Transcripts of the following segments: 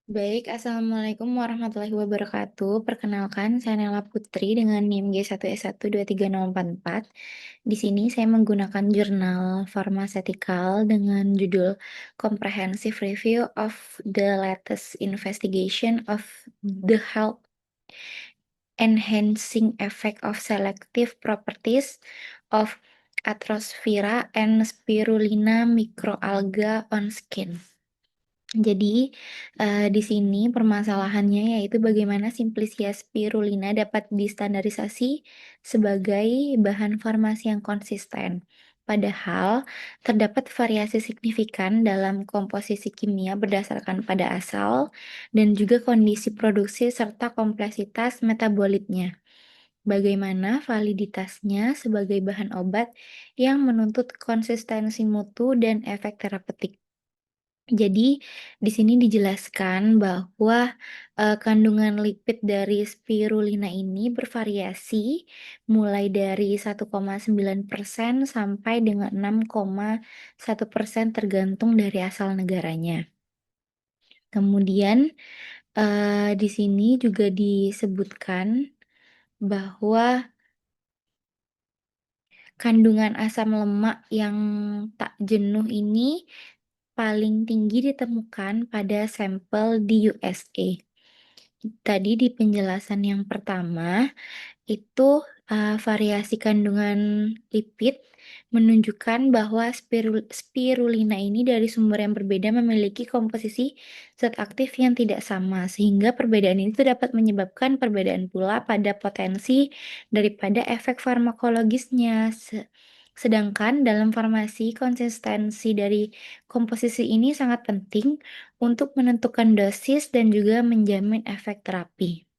Baik, Assalamualaikum warahmatullahi wabarakatuh. Perkenalkan, saya Nela Putri dengan NIM G1S1230444. Di sini saya menggunakan jurnal Pharmaceutical dengan judul Comprehensive Review of the Latest Investigation of the Health Enhancing Effect of Selective Properties of Atrosphaera and Spirulina Microalga on Skin. Jadi, di sini permasalahannya yaitu bagaimana Simplicia spirulina dapat distandarisasi sebagai bahan farmasi yang konsisten. Padahal, terdapat variasi signifikan dalam komposisi kimia berdasarkan pada asal dan juga kondisi produksi serta kompleksitas metabolitnya. Bagaimana validitasnya sebagai bahan obat yang menuntut konsistensi mutu dan efek terapeutik. Jadi, di sini dijelaskan bahwa, kandungan lipid dari spirulina ini bervariasi mulai dari 1,9% sampai dengan 6,1% tergantung dari asal negaranya. Kemudian, di sini juga disebutkan bahwa kandungan asam lemak yang tak jenuh ini paling tinggi ditemukan pada sampel di USA. Tadi di penjelasan yang pertama, itu, variasi kandungan lipid menunjukkan bahwa spirulina ini dari sumber yang berbeda memiliki komposisi zat aktif yang tidak sama, sehingga perbedaan itu dapat menyebabkan perbedaan pula pada potensi daripada efek farmakologisnya. Sedangkan dalam farmasi, konsistensi dari komposisi ini sangat penting untuk menentukan dosis dan juga menjamin efek terapi.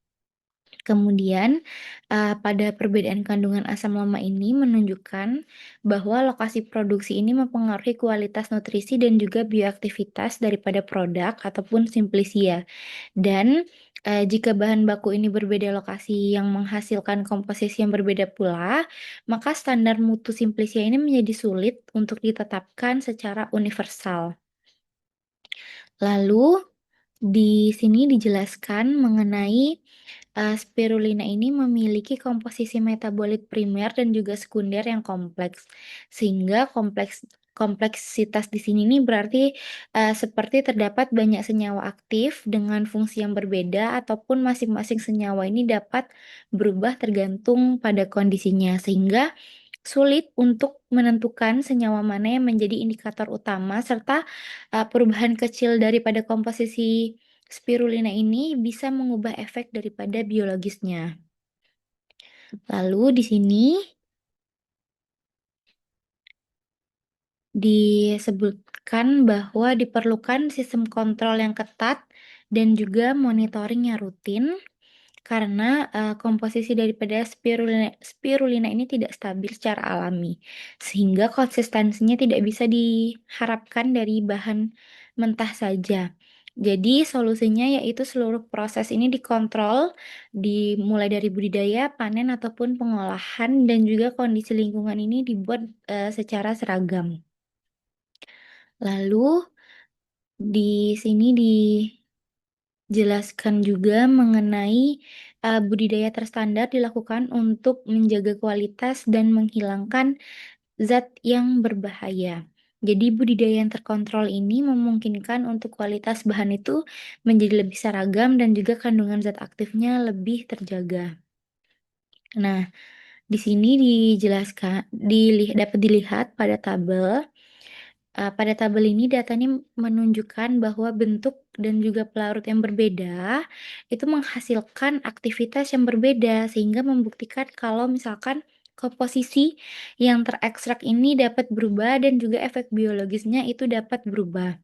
Kemudian, pada perbedaan kandungan asam lemak ini menunjukkan bahwa lokasi produksi ini mempengaruhi kualitas nutrisi dan juga bioaktivitas daripada produk ataupun Simplicia. Dan, jika bahan baku ini berbeda lokasi yang menghasilkan komposisi yang berbeda pula, maka standar mutu Simplicia ini menjadi sulit untuk ditetapkan secara universal. Lalu, di sini dijelaskan mengenai spirulina ini memiliki komposisi metabolit primer dan juga sekunder yang kompleks, sehingga kompleksitas di sini nih berarti, seperti terdapat banyak senyawa aktif dengan fungsi yang berbeda ataupun masing-masing senyawa ini dapat berubah tergantung pada kondisinya, sehingga sulit untuk menentukan senyawa mana yang menjadi indikator utama serta, perubahan kecil daripada komposisi spirulina ini bisa mengubah efek daripada biologisnya. Lalu di sini disebutkan bahwa diperlukan sistem kontrol yang ketat dan juga monitoring yang rutin karena, komposisi daripada spirulina ini tidak stabil secara alami, sehingga konsistensinya tidak bisa diharapkan dari bahan mentah saja. Jadi solusinya yaitu seluruh proses ini dikontrol, dimulai dari budidaya, panen, ataupun pengolahan dan juga kondisi lingkungan ini dibuat, secara seragam. Lalu di sini dijelaskan juga mengenai, budidaya terstandar dilakukan untuk menjaga kualitas dan menghilangkan zat yang berbahaya. Jadi budidaya yang terkontrol ini memungkinkan untuk kualitas bahan itu menjadi lebih seragam dan juga kandungan zat aktifnya lebih terjaga. Nah, di sini dapat dilihat pada tabel. Pada tabel ini data ini menunjukkan bahwa bentuk dan juga pelarut yang berbeda, itu menghasilkan aktivitas yang berbeda, sehingga membuktikan kalau misalkan komposisi yang terekstrak ini dapat berubah dan juga efek biologisnya itu dapat berubah.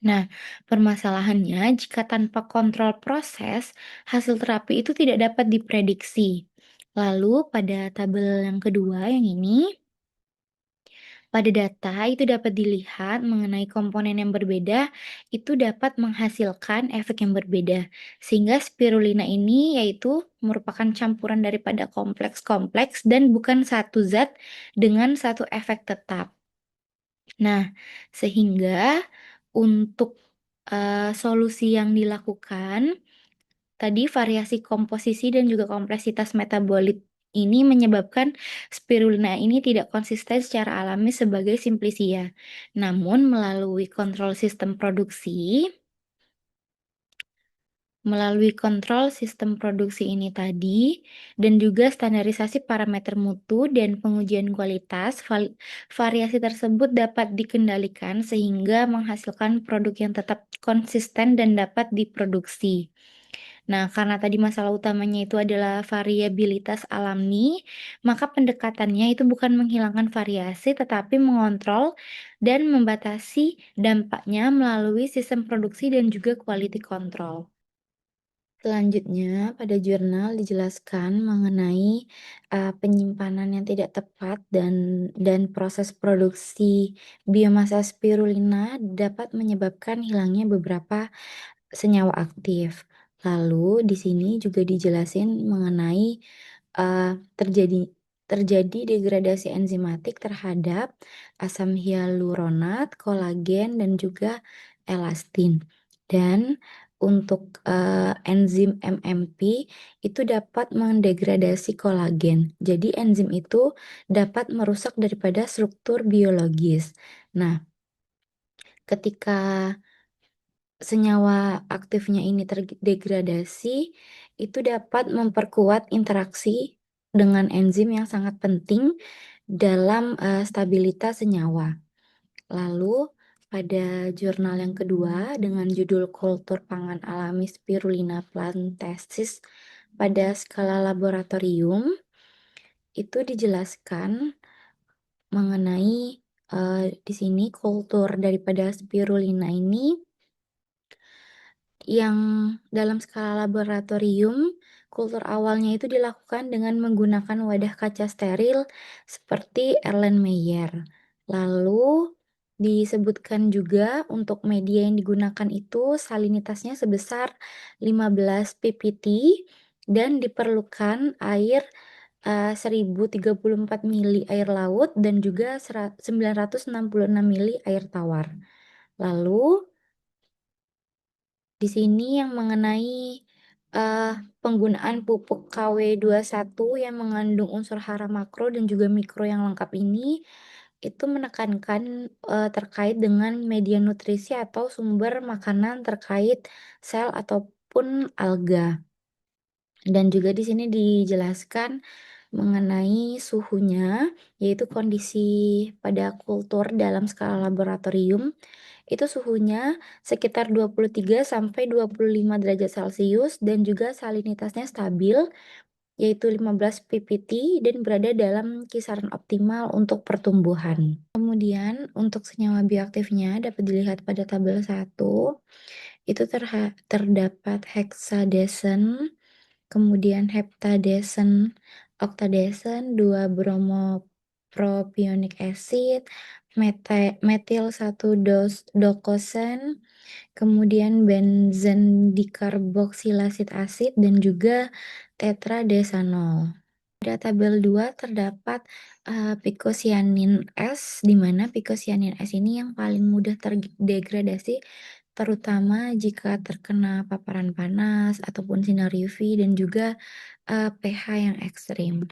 Nah, permasalahannya jika tanpa kontrol proses, hasil terapi itu tidak dapat diprediksi. Lalu pada tabel yang kedua yang ini, pada data itu dapat dilihat mengenai komponen yang berbeda, itu dapat menghasilkan efek yang berbeda. Sehingga spirulina ini yaitu merupakan campuran daripada kompleks-kompleks dan bukan satu zat dengan satu efek tetap. Nah, sehingga untuk Solusi yang dilakukan, tadi variasi komposisi dan juga kompleksitas metabolit ini menyebabkan spirulina ini tidak konsisten secara alami sebagai simplicia. Namun melalui kontrol sistem produksi ini tadi, dan juga standarisasi parameter mutu dan pengujian kualitas, variasi tersebut dapat dikendalikan sehingga menghasilkan produk yang tetap konsisten dan dapat diproduksi. Nah, karena tadi masalah utamanya itu adalah variabilitas alami, maka pendekatannya itu bukan menghilangkan variasi, tetapi mengontrol dan membatasi dampaknya melalui sistem produksi dan juga quality control. Selanjutnya, pada jurnal dijelaskan mengenai, penyimpanan yang tidak tepat dan proses produksi biomasa spirulina dapat menyebabkan hilangnya beberapa senyawa aktif. Lalu di sini juga dijelasin mengenai, terjadi degradasi enzimatik terhadap asam hyaluronat, kolagen, dan juga elastin. Dan untuk, enzim MMP itu dapat mendegradasi kolagen. Jadi enzim itu dapat merusak daripada struktur biologis. Nah, ketika senyawa aktifnya ini terdegradasi, itu dapat memperkuat interaksi dengan enzim yang sangat penting dalam, stabilitas senyawa. Lalu pada jurnal yang kedua dengan judul Kultur Pangan Alami Spirulina plantensis pada skala laboratorium, itu dijelaskan mengenai, di sini kultur daripada spirulina ini yang dalam skala laboratorium, kultur awalnya itu dilakukan dengan menggunakan wadah kaca steril seperti Erlenmeyer. Lalu disebutkan juga untuk media yang digunakan itu salinitasnya sebesar 15 ppt dan diperlukan air 1034 mili air laut dan juga 966 mili air tawar. Lalu di sini yang mengenai, penggunaan pupuk KW21 yang mengandung unsur hara makro dan juga mikro yang lengkap ini, itu menekankan, terkait dengan media nutrisi atau sumber makanan terkait sel ataupun alga. Dan juga di sini dijelaskan mengenai suhunya, yaitu kondisi pada kultur dalam skala laboratorium itu suhunya sekitar 23 sampai 25 derajat Celcius dan juga salinitasnya stabil, yaitu 15 ppt dan berada dalam kisaran optimal untuk pertumbuhan. Kemudian untuk senyawa bioaktifnya dapat dilihat pada tabel 1, itu terdapat hexadesen, kemudian heptadesen, oktadesen, 2-bromopropionic acid, metil 1 dokosen, kemudian benzen dikarboksilasid asid dan juga tetradesanol. Pada tabel 2 terdapat, picocyanin S, di mana picocyanin S ini yang paling mudah terdegradasi terutama jika terkena paparan panas ataupun sinar UV dan juga, pH yang ekstrim.